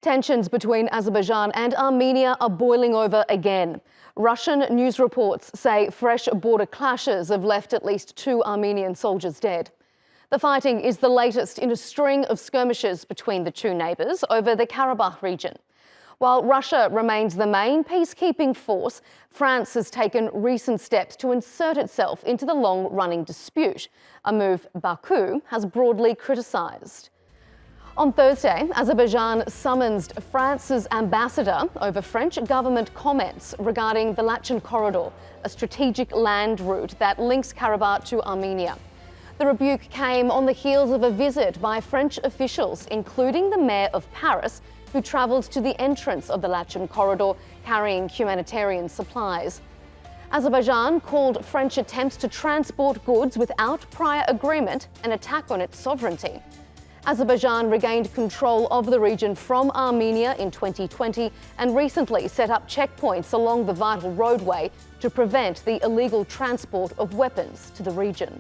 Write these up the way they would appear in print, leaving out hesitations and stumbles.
Tensions between Azerbaijan and Armenia are boiling over again. Russian news reports say fresh border clashes have left at least 2 Armenian soldiers dead. The fighting is the latest in a string of skirmishes between the two neighbours over the Karabakh region. While Russia remains the main peacekeeping force, France has taken recent steps to insert itself into the long-running dispute, a move Baku has broadly criticised. On Thursday, Azerbaijan summoned France's ambassador over French government comments regarding the Lachin Corridor, a strategic land route that links Karabakh to Armenia. The rebuke came on the heels of a visit by French officials, including the mayor of Paris, who travelled to the entrance of the Lachin Corridor carrying humanitarian supplies. Azerbaijan called French attempts to transport goods without prior agreement an attack on its sovereignty. Azerbaijan regained control of the region from Armenia in 2020 and recently set up checkpoints along the vital roadway to prevent the illegal transport of weapons to the region.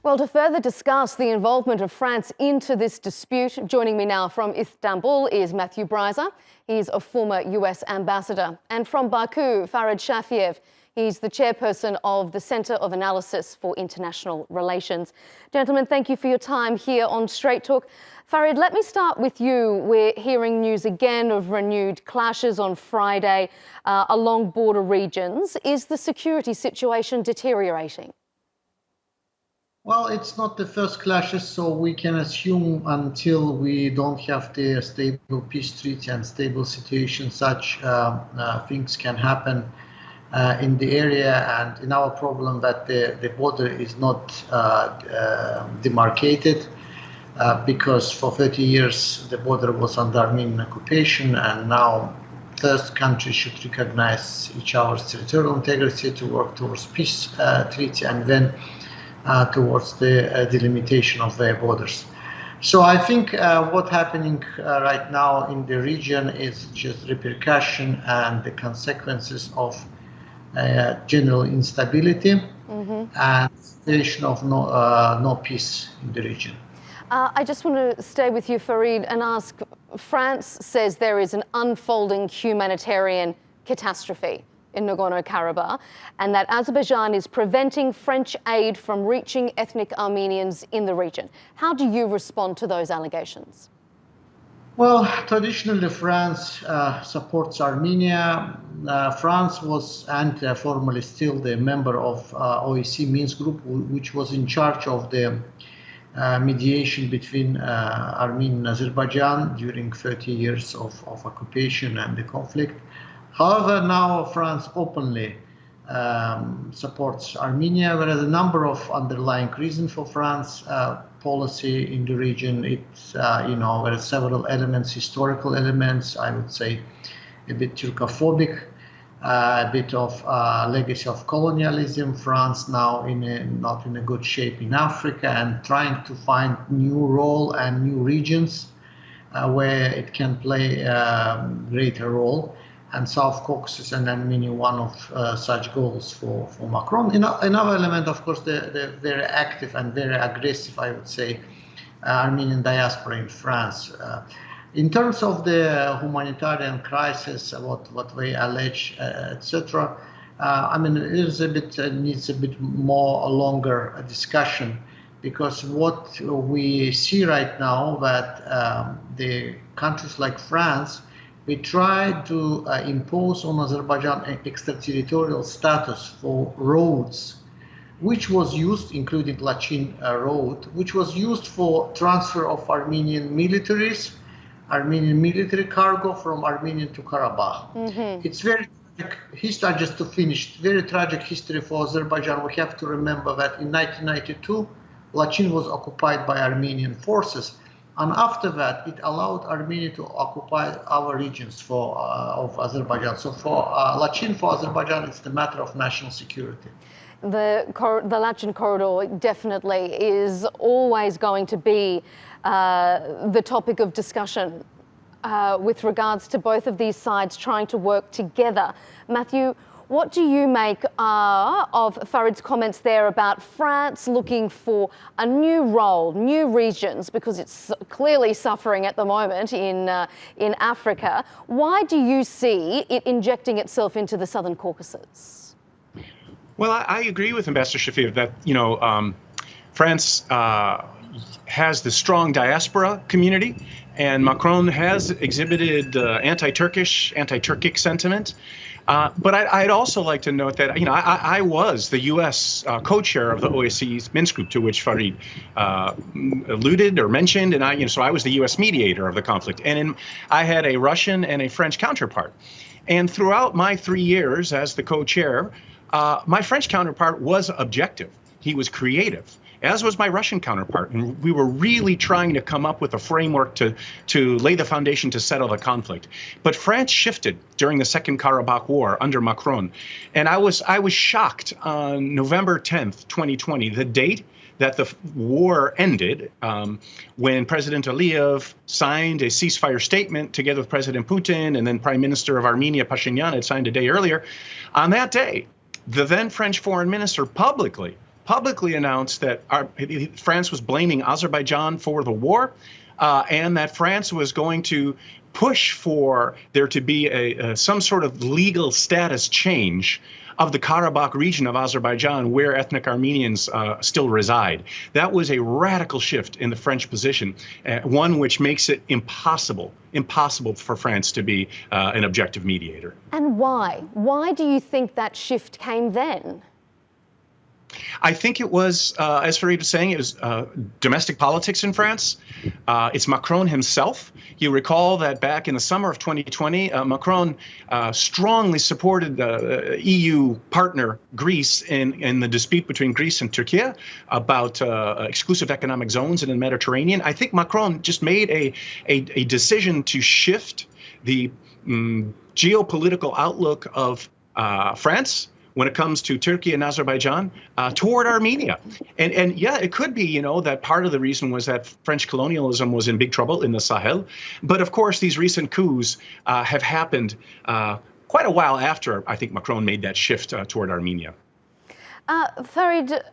Well, to further discuss the involvement of France into this dispute, joining me now from Istanbul is Matthew Bryza. He's a former US ambassador. And from Baku, Farid Shafiev. He's the chairperson of the Centre of Analysis for International Relations. Gentlemen, thank you for your time here on Straight Talk. Farid, let me start with you. We're hearing news again of renewed clashes on Friday along border regions. Is the security situation deteriorating? Well, it's not the first clashes, so we can assume until we don't have the stable peace treaty and stable situation, such things can happen in the area. And in our problem that the border is not demarcated because for 30 years the border was under Armenian occupation, and now first countries should recognize each other's territorial integrity to work towards peace treaty and then towards the delimitation of their borders. So I think what's happening right now in the region is just repercussion and the consequences of general instability and situation of no peace in the region. I just want to stay with you, Farid, and ask, France says there is an unfolding humanitarian catastrophe in Nagorno-Karabakh, and that Azerbaijan is preventing French aid from reaching ethnic Armenians in the region. How do you respond to those allegations? Well, traditionally France supports Armenia. France was, and formally still, the member of OEC Minsk Group, which was in charge of the mediation between Armenia and Azerbaijan during 30 years of occupation and the conflict. However, now France openly supports Armenia. There are a number of underlying reasons for France policy in the region. It's, there are several elements, historical elements, I would say a bit Turkophobic, a bit of legacy of colonialism. France now not in a good shape in Africa and trying to find new role and new regions where it can play a greater role. And South Caucasus and Armenia, one of such goals for Macron. Another element, of course, the very active and very aggressive, I would say, Armenian diaspora in France. In terms of the humanitarian crisis, what they allege, etc., it needs a bit more a longer discussion, because what we see right now that the countries like France, we try to impose on Azerbaijan an extraterritorial status for roads, which was used, including Lachin Road, which was used for transfer of Armenian military cargo from Armenia to Karabakh. It's very tragic history, just to finish, very tragic history for Azerbaijan. We have to remember that in 1992, Lachin was occupied by Armenian forces. And after that, it allowed Armenia to occupy our regions of Azerbaijan. So for Lachin, for Azerbaijan, it's the matter of national security. The Lachin Corridor definitely is always going to be the topic of discussion with regards to both of these sides trying to work together. Matthew, What do you make of Farid's comments there about France looking for a new role, new regions, because it's clearly suffering at the moment in Africa? Why do you see it injecting itself into the Southern Caucasus? Well, I agree with Ambassador Shafir that, France has the strong diaspora community, and Macron has exhibited anti-Turkic sentiment. But I'd also like to note that, I was the U.S. co-chair of the OSCE's Minsk group, to which Farid alluded or mentioned, and so I was the U.S. mediator of the conflict, and I had a Russian and a French counterpart. And throughout my 3 years as the co-chair, my French counterpart was objective. He was creative, as was my Russian counterpart. And we were really trying to come up with a framework to lay the foundation to settle the conflict. But France shifted during the Second Karabakh War under Macron. And I was shocked on November 10th, 2020, the date that the war ended, when President Aliyev signed a ceasefire statement together with President Putin, and then Prime Minister of Armenia, Pashinyan, had signed a day earlier. On that day, the then French foreign minister publicly announced that France was blaming Azerbaijan for the war, and that France was going to push for there to be some sort of legal status change of the Karabakh region of Azerbaijan, where ethnic Armenians still reside. That was a radical shift in the French position, one which makes it impossible for France to be an objective mediator. And why? Why do you think that shift came then? I think it was, as Farid was saying, it was domestic politics in France. It's Macron himself. You recall that back in the summer of 2020, Macron strongly supported the EU partner Greece in the dispute between Greece and Turkey about exclusive economic zones in the Mediterranean. I think Macron just made a decision to shift the geopolitical outlook of France when it comes to Turkey and Azerbaijan, toward Armenia. And yeah, it could be, that part of the reason was that French colonialism was in big trouble in the Sahel. But of course, these recent coups have happened quite a while after, I think, Macron made that shift toward Armenia. Farid,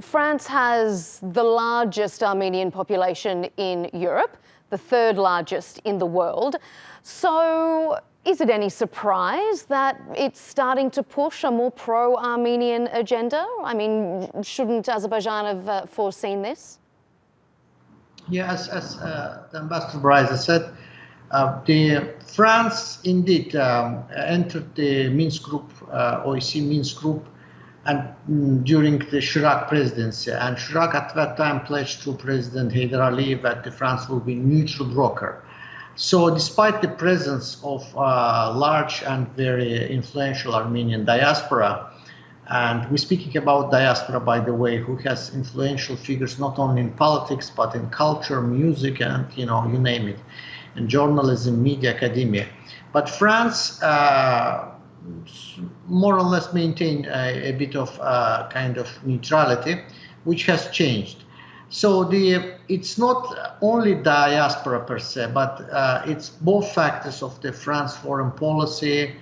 France has the largest Armenian population in Europe, the third largest in the world. So is it any surprise that it's starting to push a more pro-Armenian agenda? I mean, shouldn't Azerbaijan have foreseen this? Yes, as the Ambassador Bryza said, France indeed entered the Minsk group, OSCE Minsk group, and during the Chirac presidency. And Chirac at that time pledged to President Heydar Aliyev that France will be neutral broker. So despite the presence of large and very influential Armenian diaspora, and we're speaking about diaspora, by the way, who has influential figures not only in politics, but in culture, music, and, you name it, in journalism, media, academia. But France more or less maintained a bit of kind of neutrality, which has changed. So it's not only diaspora per se, but it's both factors of the France foreign policy,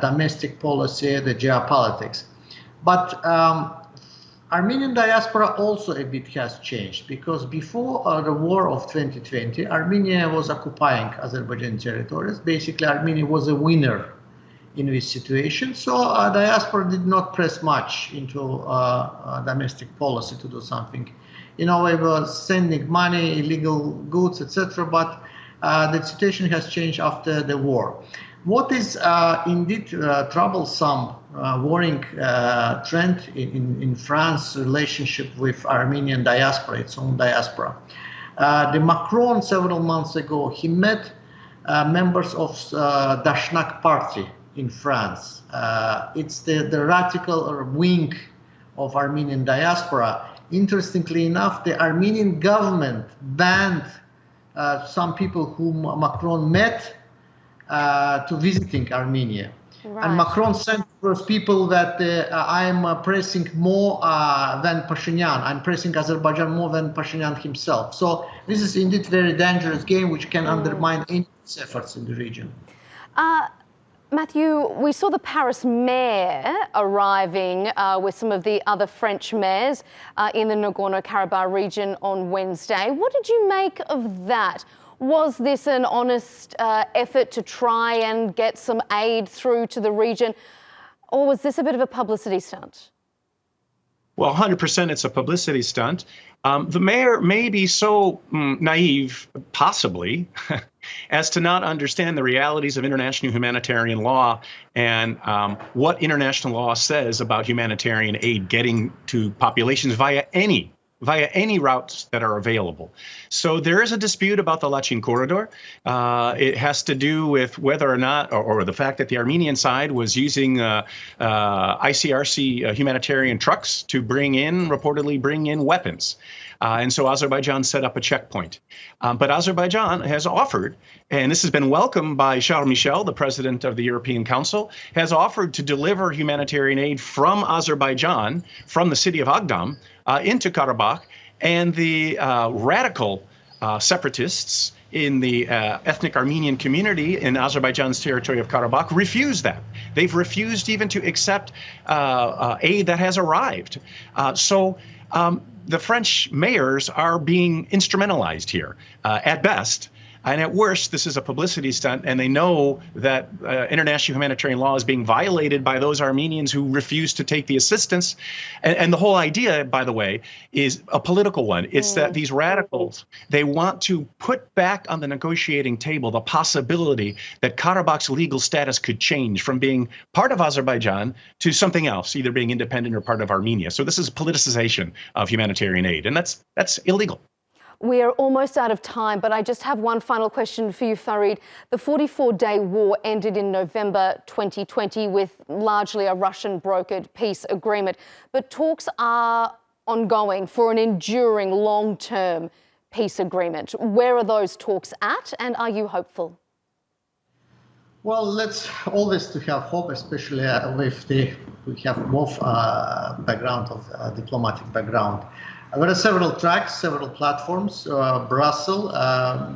domestic policy, the geopolitics. But Armenian diaspora also a bit has changed, because before the war of 2020, Armenia was occupying Azerbaijan territories. Basically, Armenia was a winner in this situation. So diaspora did not press much into domestic policy to do something. We were sending money, illegal goods, etc. But the situation has changed after the war. What is indeed troublesome, worrying trend in France's relationship with Armenian diaspora, its own diaspora. The Macron several months ago, he met members of Dashnak party in France. It's the radical wing of Armenian diaspora. Interestingly enough, the Armenian government banned some people whom Macron met to visiting Armenia. Right. And Macron sent those people that I am pressing more than Pashinyan. I'm pressing Azerbaijan more than Pashinyan himself. So this is indeed a very dangerous game which can undermine any efforts in the region. Matthew, we saw the Paris mayor arriving with some of the other French mayors in the Nagorno-Karabakh region on Wednesday. What did you make of that? Was this an honest effort to try and get some aid through to the region, or was this a bit of a publicity stunt? Well, 100% it's a publicity stunt. The mayor may be so naive, possibly, as to not understand the realities of international humanitarian law and what international law says about humanitarian aid getting to populations via any routes that are available. So there is a dispute about the Lachin Corridor. It has to do with whether or not, or the fact that the Armenian side was using ICRC humanitarian trucks to reportedly bring in weapons. And so Azerbaijan set up a checkpoint. But Azerbaijan has offered, and this has been welcomed by Charles Michel, the president of the European Council, has offered to deliver humanitarian aid from Azerbaijan, from the city of Agdam, into Karabakh. And the radical separatists in the ethnic Armenian community in Azerbaijan's territory of Karabakh refuse that. They've refused even to accept aid that has arrived. So the French mayors are being instrumentalized here, at best. And at worst, this is a publicity stunt, and they know that international humanitarian law is being violated by those Armenians who refuse to take the assistance. And the whole idea, by the way, is a political one. It's that these radicals, they want to put back on the negotiating table the possibility that Karabakh's legal status could change from being part of Azerbaijan to something else, either being independent or part of Armenia. So this is politicization of humanitarian aid, and that's illegal. We are almost out of time, but I just have one final question for you, Farid. The 44-day war ended in November 2020 with largely a Russian-brokered peace agreement, but talks are ongoing for an enduring long-term peace agreement. Where are those talks at, and are you hopeful? Well, let's always to have hope, especially if we have both background of diplomatic background. There are several tracks, several platforms. Brussels,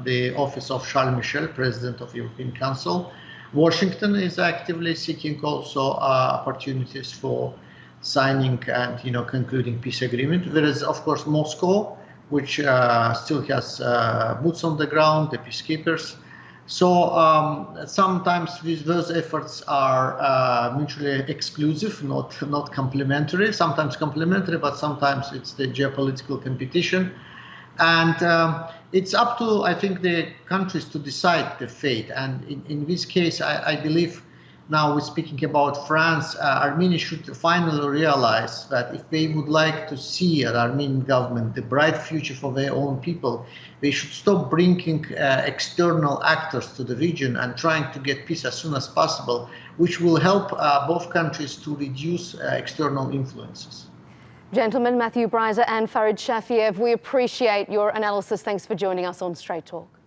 the office of Charles Michel, President of the European Council. Washington is actively seeking also opportunities for signing and concluding peace agreement. There is, of course, Moscow, which still has boots on the ground, the peacekeepers. So sometimes those efforts are mutually exclusive, not complementary. Sometimes complementary, but sometimes it's the geopolitical competition. And it's up to, I think, the countries to decide the fate. And in this case, I believe now we're speaking about France, Armenia should finally realize that if they would like to see an Armenian government, the bright future for their own people, they should stop bringing external actors to the region and trying to get peace as soon as possible, which will help both countries to reduce external influences. Gentlemen, Matthew Breiser and Farid Shafiev, we appreciate your analysis. Thanks for joining us on Straight Talk.